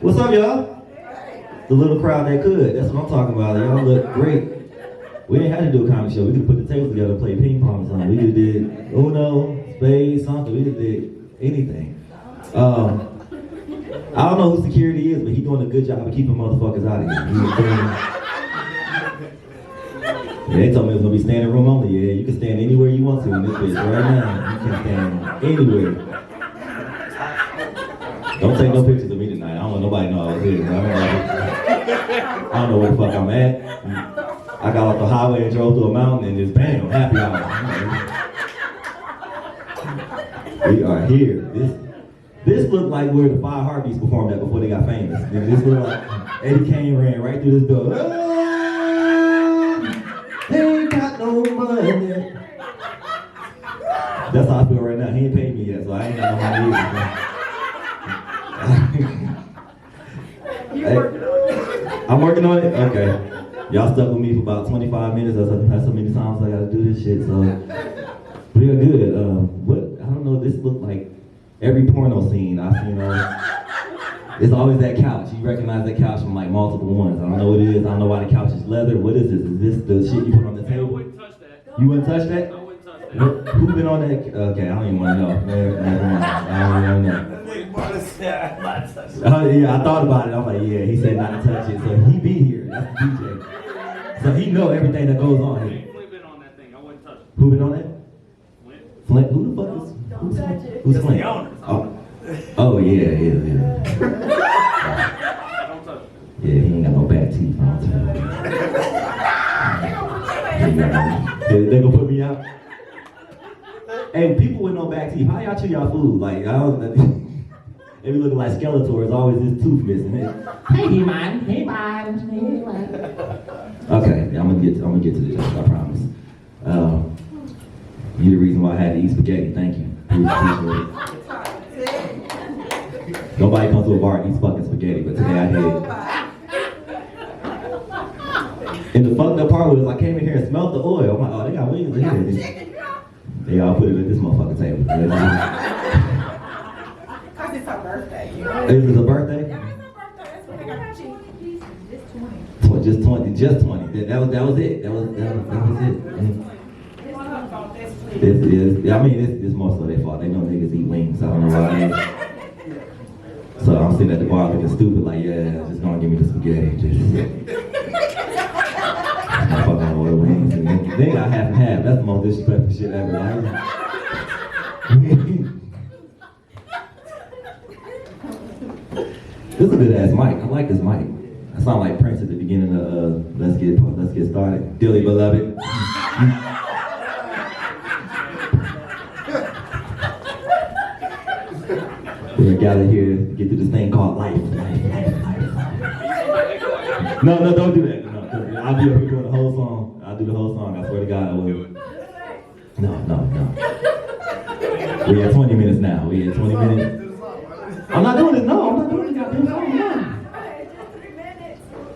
What's up, y'all? The little crowd that could. That's what I'm talking about. Y'all look great. We didn't have to do a comedy show. We could put the tables together and play ping pong or something. We could did Uno, spades, something. We could did anything. I don't know who security is, but he's doing a good job of keeping motherfuckers out of here. Yeah, they told me it was gonna be standing room only. Yeah, you can stand anywhere you want to in this bitch right now. You can stand anywhere. Don't take no pictures of me tonight. I don't want nobody to know I was here. I don't know where the fuck I'm at. I got off the highway and drove through a mountain and just bam, happy hour. We are here. This looked like where the Five Heartbeats performed at before they got famous. This looked like Eddie Kane ran right through this door. Ain't got no money. That's how I feel right now. He ain't paid me yet, so I ain't got no money either. Hey, I'm working on it? Okay. Y'all stuck with me for about 25 minutes. That's so many times I gotta do this shit, so we are good. I don't know, this looked like every porno scene I've seen on. It's always that couch. You recognize that couch from like multiple ones. I don't know what it is. I don't know why the couch is leather. What is this? Is this the shit you put on the table? I wouldn't touch that. You wouldn't touch that? I wouldn't touch that. Who been on that? Okay, I don't even want to know. Never mind. I don't even know. Yeah, I thought about it. I'm like, yeah, he said not to touch it. So he be here. That's the DJ. So he know everything that goes on here. Flint been on that thing. I wouldn't touch it. Who been on that? Flint? Who the fuck is? Who's Flint? Oh yeah. Yeah, he ain't got no bad teeth. They gonna put me out? Hey, people with no back teeth, how y'all chew y'all food? Like, I don't. They be looking like Skeletor. It's always this tooth missing. Hey man. Okay, I'm gonna get to the joke. I promise. You're the reason why I had to eat spaghetti. Thank you. Nobody comes to a bar and eats fucking spaghetti, but today I did. And the fucked up part was I came in here and smelled the oil. I'm like, oh, they got wings in here. They all put it at this motherfucking table. Because it's her birthday. Is it a birthday? Yeah, it's her birthday. That's what they got cheap. Just 20. That was it. That was it. This is, I mean, it's more so their fault. They know niggas eat wings. I don't know why. So I'm sitting at the bar looking stupid, like, yeah, just gonna give me the spaghetti. Just fucking order wings. And then I half and half. That's the most disrespectful shit ever. Right? This is a good ass mic. I like this mic. I sound like Prince at the beginning of Let's Get Started. Dearly beloved. We're gathered here to get to this thing called life. No, don't do that. No, I'll be up here doing the whole song. I'll do the whole song. I swear to God, I will. No. We had 20 minutes now. I'm not doing it. No, I'm not doing it.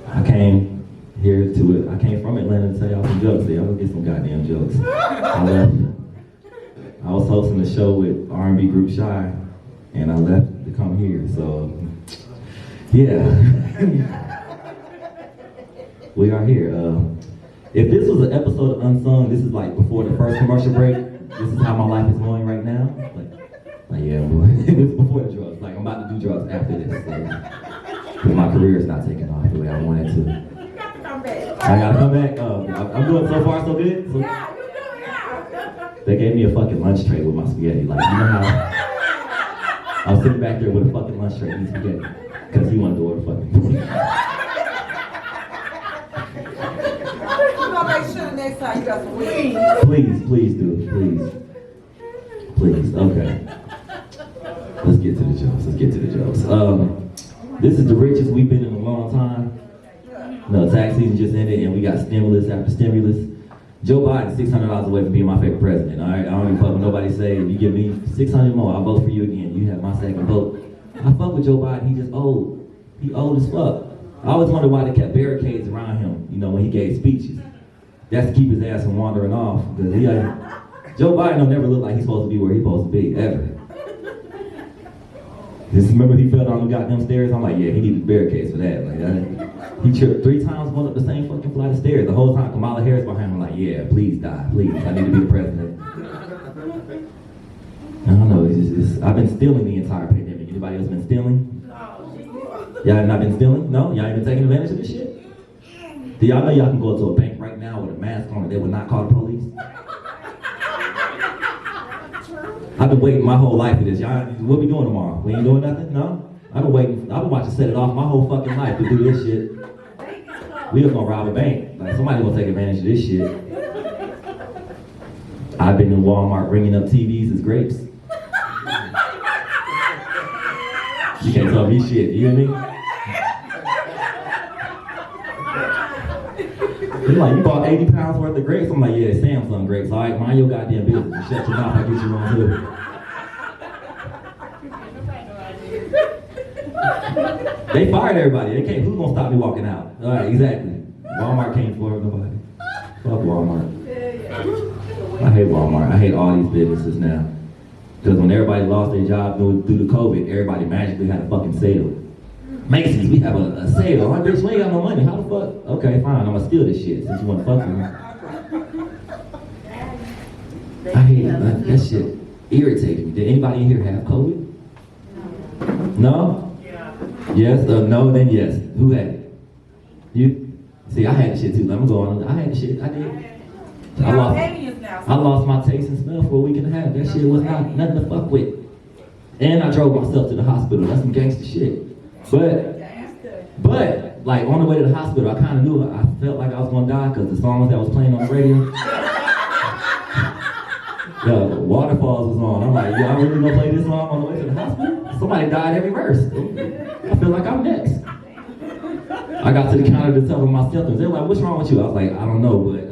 I came here to it. I came from Atlanta to tell y'all some jokes. Y'all gonna get some goddamn jokes. I was hosting a show with R&B group Shy, and I left to come here. So, yeah, we are here. If this was an episode of Unsung, this is like before the first commercial break. This is how my life is going right now. Like yeah, boy. It's before the drugs. Like I'm about to do drugs after this. Because my career is not taking off the way I wanted to. You got to come back. I gotta come back. I'm doing so far so good. So Yeah, you do, yeah. they gave me a fucking lunch tray with my spaghetti. Like, you know how I was sitting back there with a fucking lunch tray eating spaghetti. Because he wanted to order fucking food. I'm going to make sure the next time you got some wings. Please do. Please. Okay. Let's get to the jokes. This is the richest we've been in a long time. No, tax season just ended and we got stimulus after stimulus. Joe Biden, $600 away from being my favorite president, all right? I don't even fuck with nobody say, if you give me 600 more, I'll vote for you again. You have my second vote. I fuck with Joe Biden, he just old. He old as fuck. I always wondered why they kept barricades around him, you know, when he gave speeches. That's to keep his ass from wandering off. Joe Biden will never look like he's supposed to be where he's supposed to be, ever. Just remember he fell down the goddamn stairs? I'm like, yeah, he needed barricades for that. Like, he tripped 3 times going up the same fucking flight of stairs. The whole time Kamala Harris behind him, like, yeah, please die, please. I need to be the president. I don't know, I've been stealing the entire pandemic. Anybody else been stealing? Y'all have not been stealing? No? Y'all ain't been taking advantage of this shit? Do y'all know y'all can go to a bank right now with a mask on and they will not call the police? I've been waiting my whole life for this. Y'all, what we doing tomorrow? We ain't doing nothing? No? I've been waiting. I've been watching Set It Off my whole fucking life to do this shit. We just gonna rob a bank. Like, somebody gonna take advantage of this shit. I've been in Walmart ringing up TVs as grapes. You can't tell me shit, you hear me? They're like, you bought 80 pounds worth of grapes? I'm like, yeah, Samsung grapes. All right, mind your goddamn business. And shut your mouth, I get you wrong too. They fired everybody. They can't. Who's gonna stop me walking out? All right, exactly. Walmart can't afford nobody. Fuck Walmart. I hate Walmart. I hate all these businesses now. Because when everybody lost their job due to COVID, everybody magically had a fucking sale. Macy's, we have a sale. Oh, bitch, we ain't got no money. How the fuck? Okay, fine. I'm gonna steal this shit since you wanna fuck with me. I hate it. That shit irritates me. Did anybody in here have COVID? No? Yes? No? Then yes. Who had it? You? See, I had the shit too. I'm gonna go on. I had the shit. I did. I lost my taste and smell for a week and a half. That shit was nothing to fuck with. And I drove myself to the hospital. That's some gangster shit. But, like, on the way to the hospital, I kind of knew I felt like I was gonna die because the songs that was playing on the radio, the Waterfalls was on. I'm like, y'all really gonna play this song on the way to the hospital? Somebody died every verse. I feel like I'm next. I got to the counter to tell them my symptoms. They were like, what's wrong with you? I was like, I don't know, but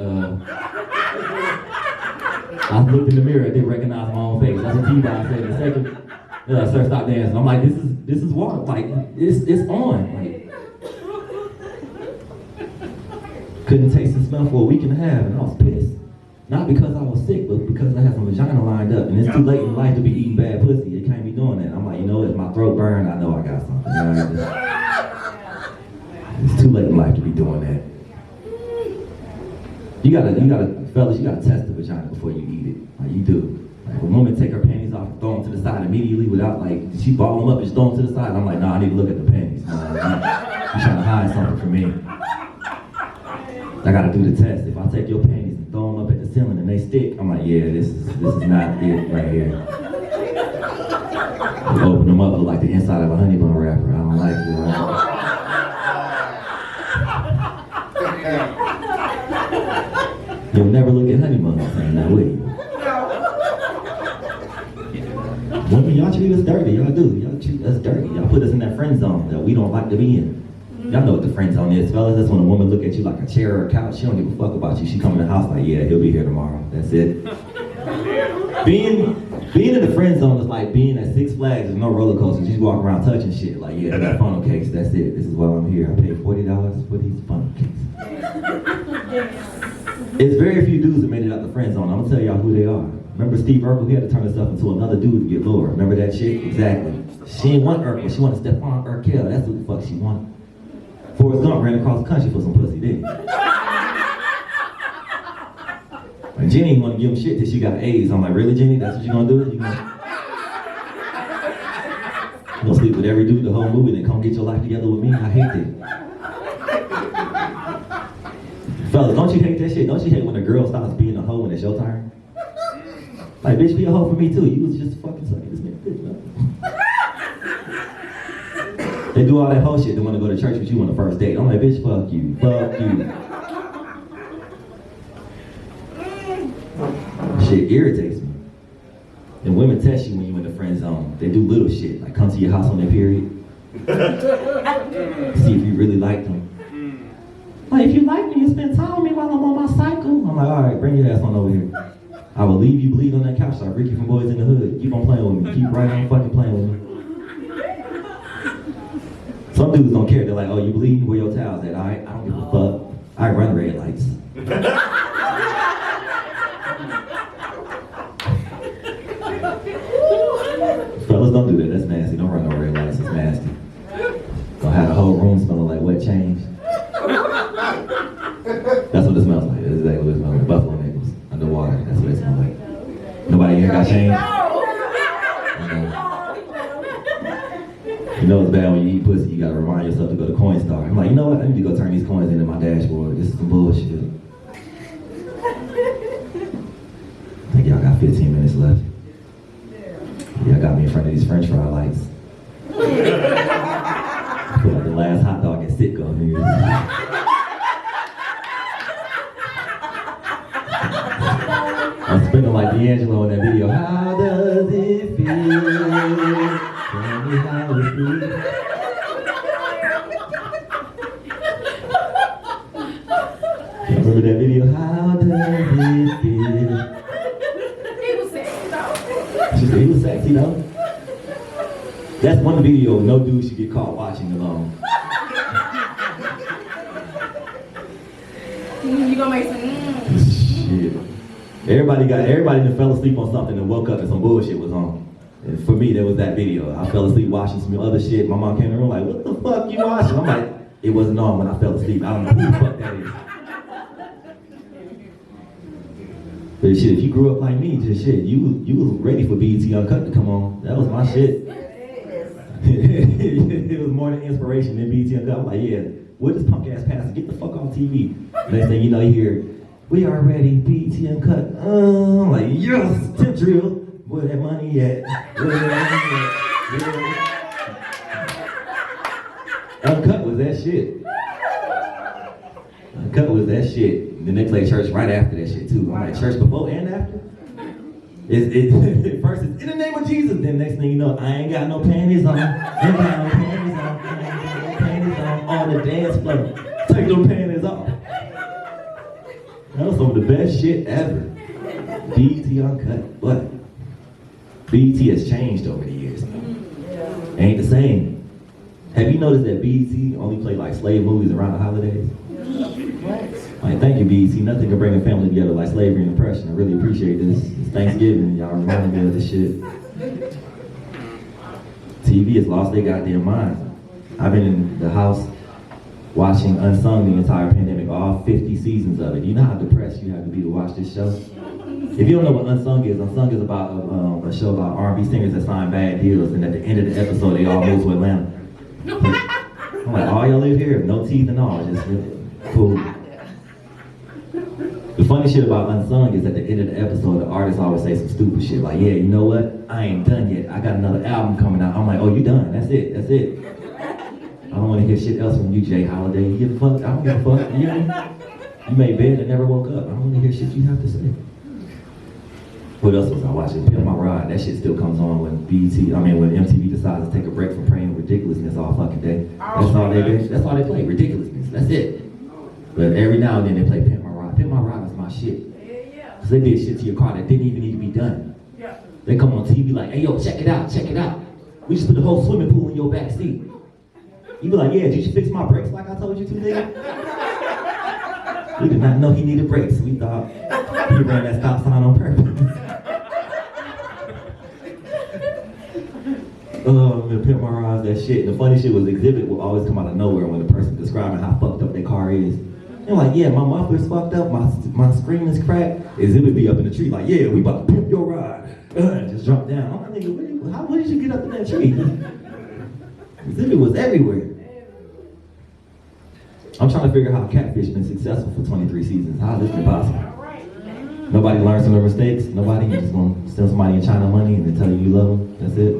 I looked in the mirror, I didn't recognize my own face. That's what T-Boy said in a second. Sir, stop dancing. I'm like, this is water. Like, it's on. Like, couldn't taste and smell for a week and a half, and I was pissed. Not because I was sick, but because I had some vagina lined up, and it's too late in life to be eating bad pussy. You can't be doing that. I'm like, you know, if my throat burned, I know I got something. You know, it's too late in life to be doing that. You gotta, fellas, you gotta test the vagina before you eat it. Like, you do. Like, a woman take her panties off and throw them to the side immediately without, like, she ball them up and just throw them to the side. I'm like, nah, I need to look at the panties. You're trying to hide something from me. I gotta do the test. If I take your panties and throw them up at the ceiling and they stick, I'm like, yeah, this is not it right here. You open them up, look like the inside of a honey bun wrapper. I don't like it. Right? You'll never look at honey buns the same that way. Women, y'all treat us dirty. Y'all do. Y'all treat us dirty. Y'all put us in that friend zone that we don't like to be in. Y'all know what the friend zone is, fellas. That's when a woman look at you like a chair or a couch. She don't give a fuck about you. She come in the house like, yeah, he'll be here tomorrow. That's it. Being in the friend zone is like being at Six Flags. There's no roller coasters. You just walk around touching shit. Like, yeah, I got funnel cakes. That's it. This is why I'm here. I paid $40 for these funnel cakes. It's very few dudes that made it out the friend zone. I'm gonna tell y'all who they are. Remember Steve Urkel? He had to turn himself into another dude to get lower. Remember that shit? Exactly. She didn't want Urkel. She wanted Stephon Urkel. That's what the fuck she wanted. Forrest Gump ran across the country for some pussy, didn't he? And Jenny didn't want to give him shit till she got AIDS. I'm like, really, Jenny? That's what you gonna do? You gonna sleep with every dude the whole movie, then come get your life together with me? I hate that. Fellas, don't you hate that shit? Don't you hate when a girl stops being a hoe when it's your turn? Like, bitch, be a hoe for me too. You was just fucking sucking this nigga dick, man. They do all that whole shit. They want to go to church with you on the first date. I'm like, bitch, fuck you. Fuck you. Shit irritates me. And women test you when you're in the friend zone. They do little shit, like come to your house on their period. See if you really like them. Like, if you like me, you spend time with me while I'm on my cycle. I'm like, all right, bring your ass on over here. I will leave you bleed on that couch like Ricky from Boys in the Hood. Keep on playing with me. Keep right on fucking playing with me. Some dudes don't care. They're like, oh, you bleeding? Where your towels at? All right, I don't give a fuck. I run red lights. Fellas, don't do that. That's nasty. Don't run no red changed. That's what it smells like. That's exactly what it smells like. Buffalo nickels underwater. That's what it smells like. Nobody here got changed? You know it's bad when you eat pussy, you gotta remind yourself to go to Coinstar. I'm like, you know what? I need to go turn these coins into my dashboard. This is some bullshit. I think y'all got 15 minutes left. Y'all got me in front of these French fry lights. I feel like the last hot dog at sitcom here. I'm spinning like D'Angelo in that video. How does it feel? Tell me how it feels. Remember that video? How does it feel? He was sexy though. She said he was sexy though. That's one video no dude should get caught watching alone. You gonna make some Shit. Everybody that fell asleep on something and woke up and some bullshit was on. And for me, there was that video. I fell asleep watching some other shit. My mom came in the room like, what the fuck you watching? I'm like, it wasn't on when I fell asleep. I don't know who the fuck that is. But shit, if you grew up like me, just shit, you was ready for BET Uncut to come on. That was my shit. It was more than inspiration than BET Uncut. I'm like, yeah, what this punk ass pastor? Get the fuck on TV. Next thing you know, you hear, we are ready, BET Uncut. I'm like, yes, tip drill. Where that money at? Where that money at? Uncut was that shit. Uncut was that shit. And then they play church right after that shit too. I'm like, church before and after? First it's in the name of Jesus. Then next thing you know, I ain't got no panties on. I ain't got no panties on. I ain't got no panties on the dance floor. Take them panties off. That was some of the best shit ever. BET Uncut. What? BET has changed over the years. Ain't the same. Have you noticed that BET only play like slave movies around the holidays? Like, thank you, BET. Nothing can bring a family together like slavery and oppression. I really appreciate this. It's Thanksgiving. Y'all reminded me of this shit. TV has lost their goddamn mind. I've been in the house watching Unsung the entire pandemic, all 50 seasons of it. You know how depressed you have to be to watch this show? If you don't know what Unsung is about a show about R&B singers that sign bad deals, and at the end of the episode, they all move to Atlanta. I'm like, all y'all live here, no teeth and all, just cool. The funny shit about Unsung is at the end of the episode, the artists always say some stupid shit, like, yeah, you know what? I ain't done yet. I got another album coming out. I'm like, oh, you done? That's it. I don't want to hear shit else from you, Jay Holiday. You give a fuck? I don't give a fuck. You know? You made bed and never woke up. I don't want to hear shit you have to say. What else was I watching? Pimp My Ride. That shit still comes on when when MTV decides to take a break from playing ridiculousness all fucking day. That's all they do. That's all they play, ridiculousness. That's it. But every now and then they play Pimp My Ride. Pimp My Ride was my shit. Cause they did shit to your car that didn't even need to be done. They come on TV like, hey yo, check it out. We just put the whole swimming pool in your back seat. You be like, yeah, did you fix my brakes like I told you to, nigga? We did not know he needed brakes. We thought he ran that stop sign on purpose. Man, Pimp My Ride, that shit. The funny shit was Exhibit will always come out of nowhere when the person describing how fucked up their car is. They're like, yeah, my muffler's fucked up, my screen is cracked. Exhibit be up in the tree like, yeah, we about to pimp your ride. Just drop down. I'm like, nigga, what did you get up in that tree? Exhibit was everywhere. I'm trying to figure out how Catfish been successful for 23 seasons. How is this been possible? Nobody learns from their mistakes. Nobody. You just gonna send somebody in China money and then tell you love them. That's it.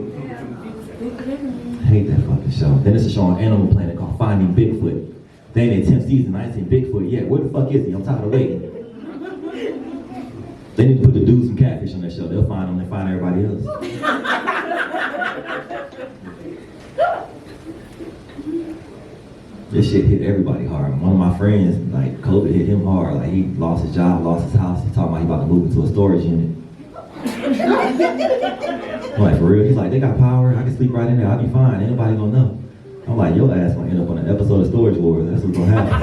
I hate that fucking show. Then there's a show on Animal Planet called Finding Bigfoot. They ain't in 10th season. I ain't seen Bigfoot yet. Where the fuck is he? I'm tired of waiting. They need to put the dudes from Catfish on that show. They'll find them and find everybody else. This shit hit everybody hard. One of my friends, like, COVID hit him hard. Like, he lost his job, lost his house. He talking about he about to move into a storage unit. I'm like, for real? He's like, they got power. I can sleep right in there. I'll be fine. Ain't nobody gonna know. I'm like, your ass gonna end up on an episode of Storage Wars. That's what's gonna happen.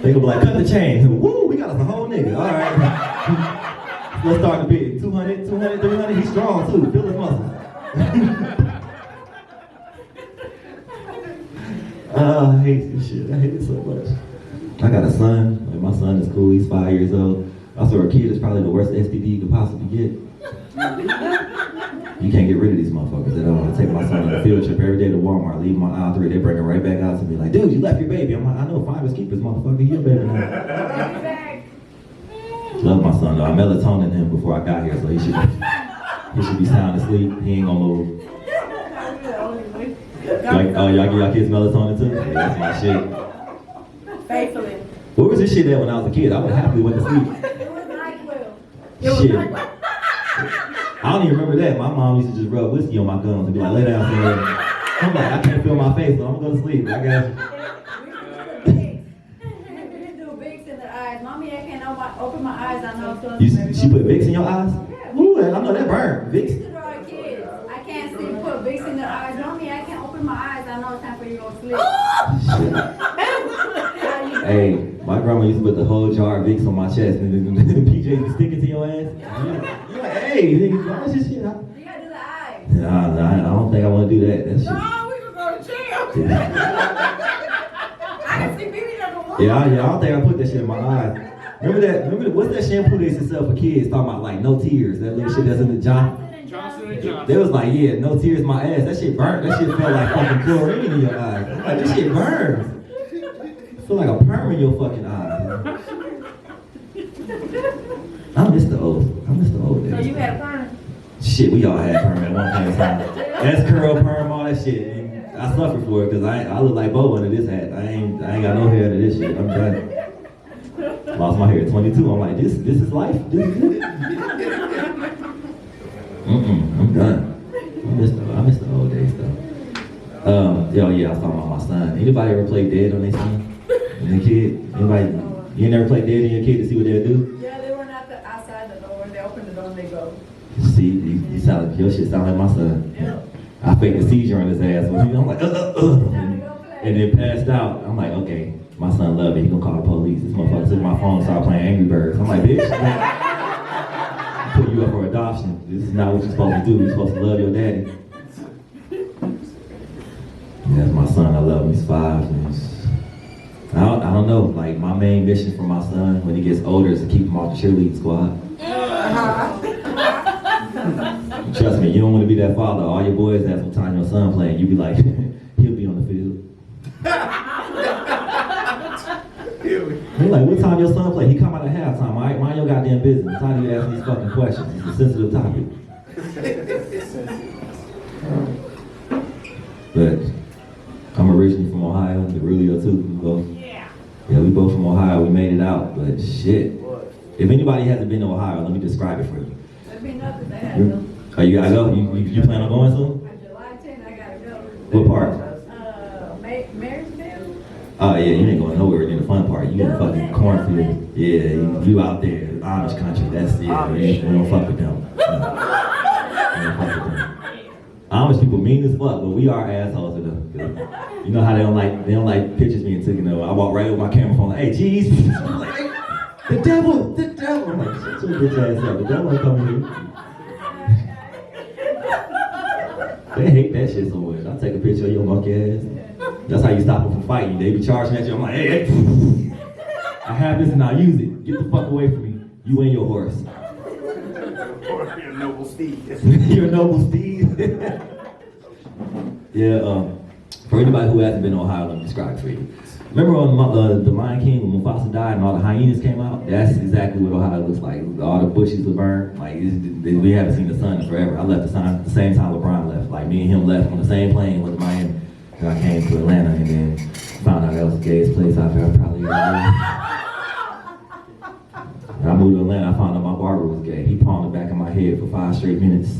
They gonna be like, cut the chain. Woo, we got us a whole nigga. All right. Let's start the bid. 200, 300. He's strong too. Feel his muscles. I hate this shit. I hate it so much. I got a son. Like, my son is cool. He's 5 years old. I swear a kid is probably the worst STD you could possibly get. You can't get rid of these motherfuckers at all. I take my son on a field trip every day to Walmart, leave him on aisle 3, they bring him right back out to me like, dude, you left your baby. I'm like, I know, finders keepers, motherfucker. He your baby now. Love my son though. I melatonin him before I got here, so he should be sound asleep. He ain't gonna move. Like, oh, y'all give y'all kids melatonin too? Yeah, that's my shit. Faithfully. Where was this shit at when I was a kid? I would happily went to sleep. It was NyQuil. Shit. I don't even remember that. My mom used to just rub whiskey on my gums and be like, lay down somewhere. I'm like, I can't feel my face, so I'm gonna go to sleep. I got you. We didn't do Vicks in the eyes. Mommy, I can't open my eyes. I know. So She put Vicks in your eyes? Ooh, I know that burn. Vicks. Kids, I can't see put Vicks in the eyes. Mommy, I can't open my eyes. I know it's time for you to go to sleep. Hey, my grandma used to put the whole jar of Vicks on my chest and then the PJs be sticking to your ass. You're like, hey, nigga, that's just shit. You gotta do the eyes. Nah, I don't think I want to do that. That shit. No, we can go to jail. I can see BB number one. Yeah, I don't think I put that shit in my eyes. Remember what's that shampoo they used to sell for kids talking about like no tears? That little shit that's in the Johnson & Johnson. They was like, yeah, no tears in my ass. That shit burnt. That shit felt like fucking chlorine in your eyes. I'm like, this shit burns. Feel like a perm in your fucking eyes. I miss the old days. So you had a perm? Shit, we all had perm at one point in time. S curl, perm, all that shit. I suffered for it because I look like Bo under this hat. I ain't got no hair to this shit. I'm done. Lost my hair at 22. I'm like, this is life. This is it. I'm done. I miss the old days though. Yeah, I was talking about my son. Anybody ever play dead on their son? And their kid? Anybody? You ain't never played dead on your kid to see what they'll do? Yeah, they were not outside the door. They open the door and they go. See, you sound like, your shit sound like my son. Yeah. I faked a seizure on his ass. I'm like, and then passed out. I'm like, okay, my son loved it. He gonna call the police. This motherfucker took my phone and started playing Angry Birds. I'm like, bitch, I put you up for adoption. This is not what you're supposed to do. You're supposed to love your daddy. And that's my son. I love him. He's 5. And I don't know. Like, my main mission for my son when he gets older is to keep him off the cheerleading squad. Trust me, you don't want to be that father. All your boys ask what time your son playing. You be like, he'll be on the field. They're like, what time your son play? He come out at halftime, all right? Mind your goddamn business. How do you ask these fucking questions? It's a sensitive topic. But I'm originally from Ohio, the Rulio too. We both from Ohio. We made it out, but shit. If anybody hasn't been to Ohio, let me describe it for you. There'd be nothing they had to go. Oh, you gotta go? You plan on going soon? July 10th, I gotta go. What part? Marysville. Oh yeah, you ain't going nowhere in the fun part. You in the fucking cornfield. Yeah, you out there, Amish country. That's we don't fuck with them. We don't fuck with them. Amish people mean as fuck, but we are assholes to them. You know how they don't like pictures being taken over. I walk right over my camera phone like, hey, jeez. I'm like, hey, the devil. I'm like, shut your bitch ass up. The devil ain't coming here. They hate that shit so much. I'll take a picture of your monkey ass. That's how you stop them from fighting. They be charging at you. I'm like, hey. I have this and I'll use it. Get the fuck away from me. You and your horse. You're a noble steed. You're a noble steed. Yeah, for anybody who hasn't been to Ohio, let me describe it for you. Remember on the Lion King when Mufasa died and all the hyenas came out? That's exactly what Ohio looks like. All the bushes were burned. Like, we haven't seen the sun in forever. I left the same time LeBron left. Like, me and him left on the same plane with Miami. And I came to Atlanta and then found out that was the gayest place I've ever probably ever lived. When I moved to Atlanta, I found out my barber was gay. He palmed the back of my head for 5 straight minutes.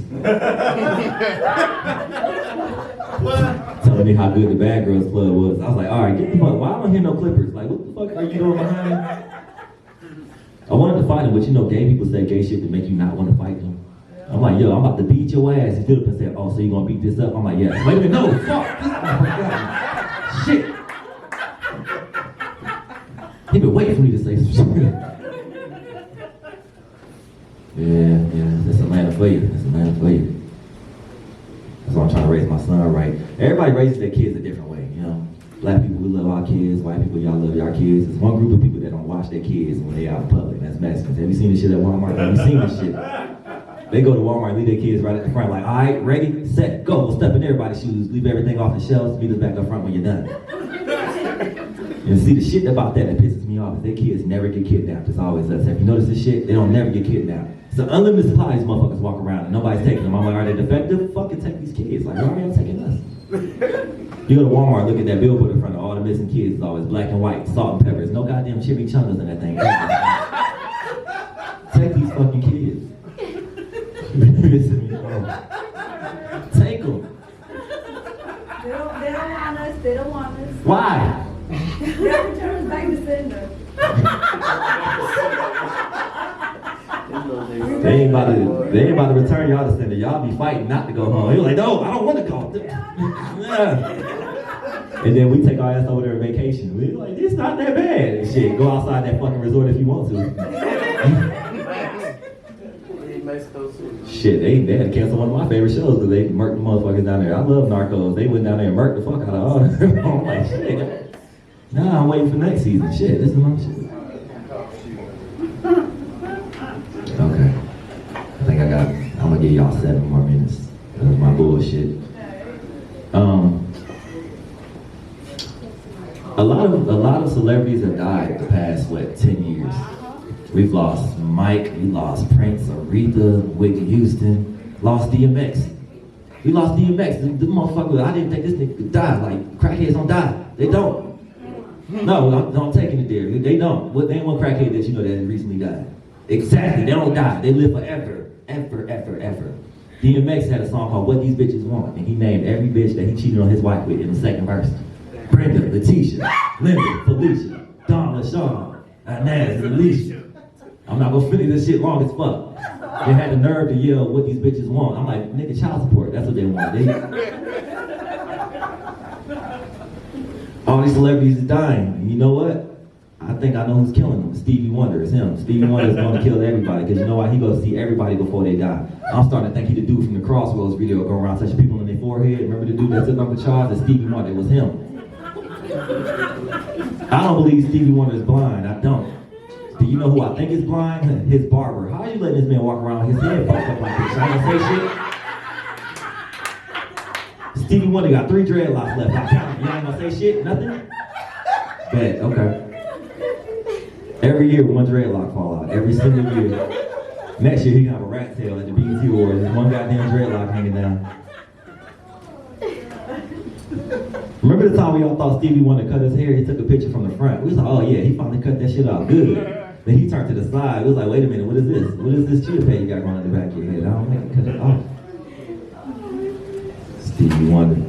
Telling me how good the Bad Girls Club was. I was like, all right, get the fuck. Why I don't hear no clippers? Like, what the fuck are you doing behind me? I wanted to fight him, but you know, gay people say gay shit to make you not want to fight them. I'm like, yo, I'm about to beat your ass. He stood up and said, oh, so you gonna beat this up? I'm like, yes. Wait a minute, no, fuck. Shit. He been waiting for me to say some shit. Yeah, that's Atlanta for you. That's Atlanta for you. That's why I'm trying to raise my son right. Everybody raises their kids a different way, you know. Black people, we love our kids. White people, y'all love your kids. There's one group of people that don't watch their kids when they out in public. That's Mexicans. Have you seen this shit at Walmart? Have you seen this shit? They go to Walmart, leave their kids right at the front, like, all right, ready, set, go. We'll step in everybody's shoes, leave everything off the shelves, meet us back up front when you're done. And see, the shit about that pisses me off is their kids never get kidnapped. It's always us. Have you noticed this shit? They don't never get kidnapped. It's an unlimited supply. These motherfuckers walk around and nobody's taking them. I'm like, are they defective? Fucking take these kids. Like, why are y'all taking us? You go to Walmart, look at that billboard in front of all the missing kids. It's always black and white, salt and peppers. No goddamn chimichangas in that thing. Take these fucking kids. Take them. They don't want us. They don't want us. Why? They'll return us back to sender. They ain't about to return y'all to sender. Y'all be fighting not to go home. You're like, no, I don't want to go. Yeah. And then we take our ass over there on vacation. We're like, it's not that bad. And shit, go outside that fucking resort if you want to. Shit, they had to cancel one of my favorite shows because they murked the motherfuckers down there. I love Narcos. They went down there and murked the fuck out of all of them. I'm like, shit. Nah, I'm waiting for next season. Shit, this is my shit. Okay. I think I'm gonna give y'all 7 more minutes. That's my bullshit. A lot of celebrities have died the past, 10 years. We've lost Mike, we lost Prince, Aretha, Whitney Houston, lost DMX. We lost DMX. The motherfucker, I didn't think this nigga could die. Like, crackheads don't die. They don't. No, I'm taking it there. They don't. They ain't one crackhead that you know that recently died. Exactly, they don't die. They live forever. Ever. DMX had a song called What These Bitches Want, and he named every bitch that he cheated on his wife with in the second verse. Brenda, Letitia, Linda, Felicia, Dawn, LaShawn, Inez, and Alicia. I'm not gonna finish this shit long as fuck. They had the nerve to yell what these bitches want. I'm like, nigga, child support. That's what they want. All these celebrities is dying. And you know what? I think I know who's killing them. Stevie Wonder. It's him. Stevie Wonder is going to kill everybody because you know why? He goes to see everybody before they die. I'm starting to think he the dude from the Crossroads video going around touching people in their forehead. Remember the dude that took Uncle Charles? That's Stevie Wonder. It was him. I don't believe Stevie Wonder is blind. I don't. Do you know who I think is blind? His barber. How are you letting this man walk around with his head fucked up like this? I ain't gonna say shit. Stevie Wonder got 3 dreadlocks left. I count. You ain't gonna say shit? Nothing? Bad. Okay. Every year, 1 dreadlock fall out. Every single year. Next year, he gonna have a rat tail at the BET Awards. There's 1 goddamn dreadlock hanging down. Remember the time we all thought Stevie Wonder cut his hair? He took a picture from the front. We was like, oh yeah, he finally cut that shit out good. Then he turned to the side. We was like, wait a minute, what is this? What is this chia pet you got going in the back of your head? I don't think he cut it off. Stevie Wonder.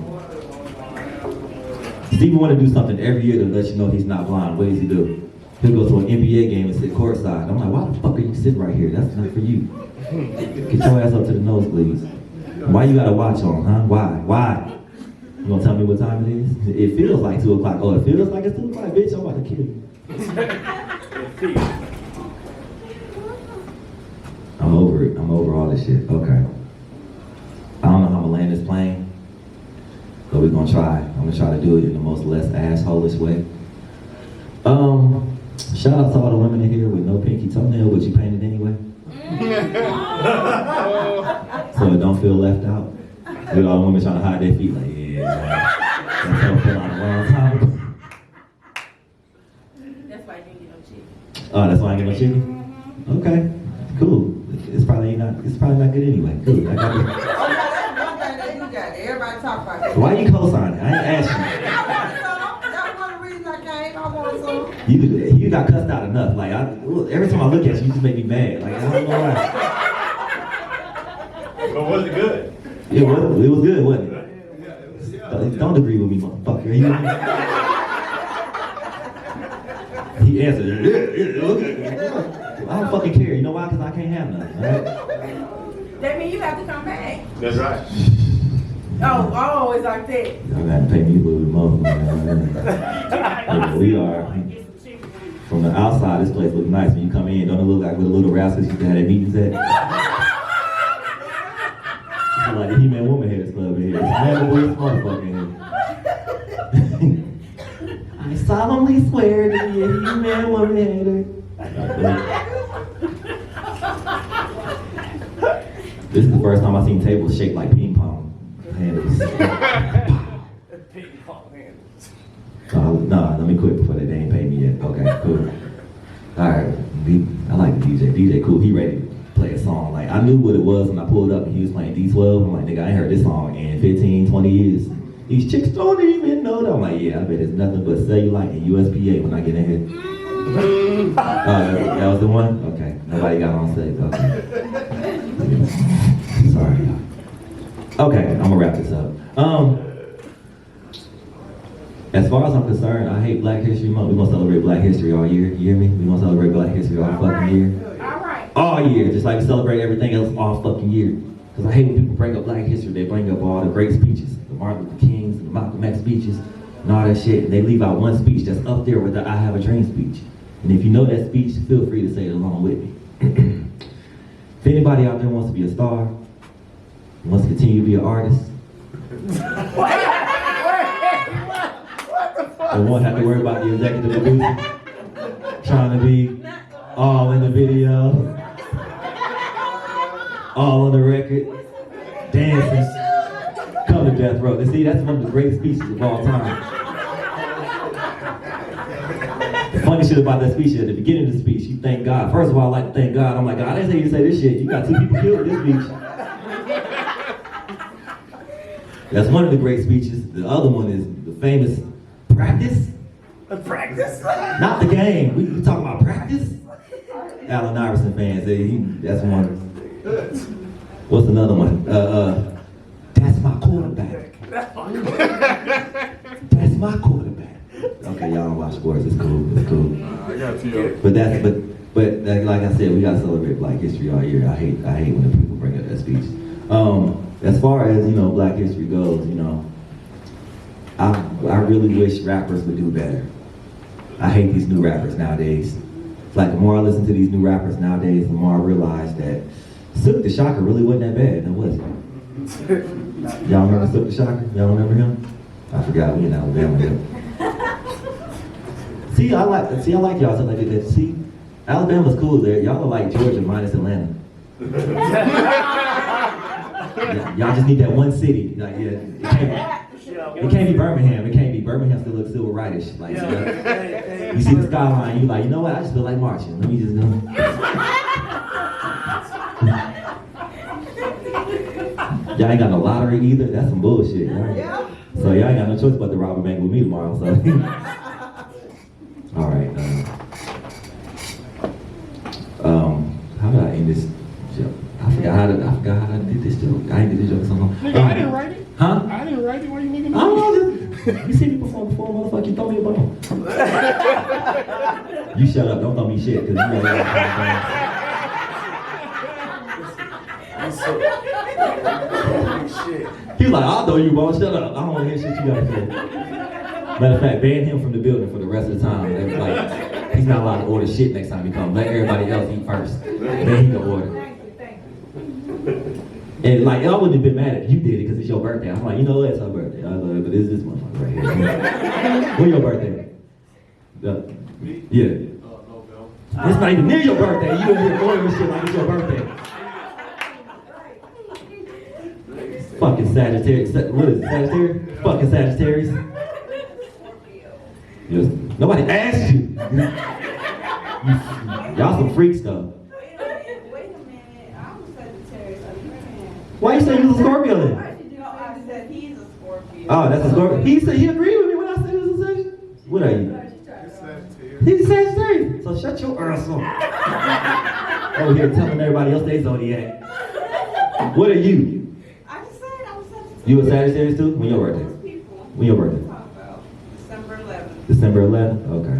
Stevie Wonder do something every year to let you know he's not blind. What does he do? He'll go to an NBA game and sit courtside. I'm like, why the fuck are you sitting right here? That's not for you. Get your ass up to the nosebleeds. Why you got a watch on, huh? Why? You gonna tell me what time it is? It feels like 2 o'clock. Oh, it feels like it's 2 o'clock? Bitch, I'm about to kill you. I'm over it. I'm over all this shit. Okay. I don't know how I'm gonna land this plane, but we're gonna try. I'm gonna try to do it in the most less asshole-ish way. Shout out to all the women in here with no pinky toenail, but you painted anyway. So it don't feel left out. With all the women trying to hide their feet, like, yeah, that toe fell out a long time ago. That's why I didn't get no chicken. Oh, that's why I ain't get no chicken? Okay, cool. It's probably not good anyway. Cool. I got it. Everybody talk about that. Why you co-signing? I ain't asking you. That's one of the reasons I came. I want some. You got cussed out enough. Like every time I look at you, you just make me mad. Like I don't know why. But was it good? It was good, wasn't it? Don't agree with me, motherfucker. He answered. I don't fucking care. You know why? Because I can't have nothing. Right? That means you have to come back. That's right. Oh, it's like that. Y'all got to pay me a little bit more. We are. From the outside, this place looks nice. When you come in, don't it look like where the little rascals used to have their meetings at? It's like the He-Man Woman Haters Club in here. It's man, boy, it's motherfucker in here. solemnly swear to be a man, woman, hater. This is the first time I've seen tables shake like ping pong handles. Ping pong hands. Nah, let me quit before they ain't pay me yet. Okay, cool. Alright, I like the DJ. DJ cool, he ready to play a song. Like, I knew what it was when I pulled up and he was playing D12. I'm like, nigga, I ain't heard this song in 15, 20 years. These chicks don't even know that. I'm like, yeah, I bet it's nothing but cellulite and USPA when I get in here. That was the one? Okay, nobody got on stage. Okay. Sorry. Okay, I'm gonna wrap this up. As far as I'm concerned, I hate Black History Month. We're gonna celebrate Black History all year. You hear me? We're gonna celebrate Black History all fucking year. All right. All year, just like we celebrate everything else all fucking year. Because I hate when people bring up Black History, they bring up all the great speeches, the Martin Luther Kings, the Malcolm X speeches, and all that shit, and they leave out one speech that's up there with the I Have a Dream speech. And if you know that speech, feel free to say it along with me. If anybody out there wants to be a star, wants to continue to be an artist, and won't have to worry about the executive producer trying to be all in the video, all on the record, dancing, come to death row. See, that's one of the greatest speeches of all time. The funny shit about that speech is at the beginning of the speech, you thank God. First of all, I like to thank God. I'm like, God, I didn't say you to say this shit. You got 2 people killed in this speech. That's one of the great speeches. The other one is the famous practice. Practice? Not the game. We talking about practice. Allen Iverson fans, that's one. What's another one? That's my quarterback. That's my quarterback. Okay, y'all don't watch sports. It's cool. It's cool. I got you. But like I said, we gotta celebrate Black History all year. I hate when the people bring up that speech. As far as Black History goes, I really wish rappers would do better. I hate these new rappers nowadays. It's like the more I listen to these new rappers nowadays, the more I realize that Silk the Shocker really wasn't that bad, now was it? Y'all remember Silk the Shocker? Y'all remember him? I forgot, we in Alabama here. See, I like y'all something like that. See, Alabama's cool there. Y'all are like Georgia minus Atlanta. Y'all just need that one city. Like, yeah, it can't be Birmingham. It can't be. Birmingham still looks civil rightish. Like, you see the skyline, you like, you know what? I just feel like marching. Let me just go. Y'all ain't got no lottery either. That's some bullshit. Right? Yeah. So y'all ain't got no choice but to rob a bank with me tomorrow. So, all right. How did I end this joke? I forgot how I did this joke. I ain't did this joke so long. Nigga, I didn't write it. Huh? I didn't write it. Why you making I don't know. You see me perform before, motherfucker. You throw me a bone. You shut up. Don't throw me shit, because you know Shit. He was like, I'll throw you a bone. Shut up. I don't want to hear shit you got to say. Matter of fact, ban him from the building for the rest of the time. Like, he's not allowed to order shit next time he comes. Let everybody else eat first. Then he can order. Thank And like, I wouldn't have been mad if you did it because it's your birthday. I'm like, you know what? It's her birthday. I was like, but it's this motherfucker right here. When your birthday? Yeah. It's not even near your birthday. You in here ordering shit like it's your birthday. Fucking Sagittarius. What is it? Sagittarius? Fucking Sagittarius. Yes. Nobody asked you. Y'all some freaks though. Wait a minute. I'm a Sagittarius. Are you saying? Why you say you was a Scorpio then? No, I said he's a Scorpio. Oh, that's a Scorpio. He said he agreed with me when I said he was a Sagittarius. What are you? He's a Sagittarius. So shut your ass up. Over here telling everybody else they zodiac. What are you? I just said I'm a Sagittarius. You a Sagittarius too? When your birthday? Most people. When your birthday? Talk about December 11th. December 11th? Okay.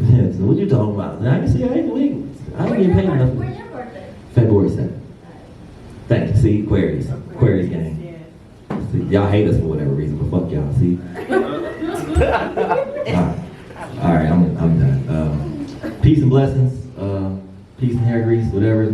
Yeah, so what you talking about? I ain't see, I ain't getting paid enough. When's your birthday? February 7th. Thank you. See, Aquarius. Aquarius gang. See, y'all hate us for whatever reason, but fuck y'all, see? All right, I'm done. Peace and blessings. Peace and hair grease, whatever.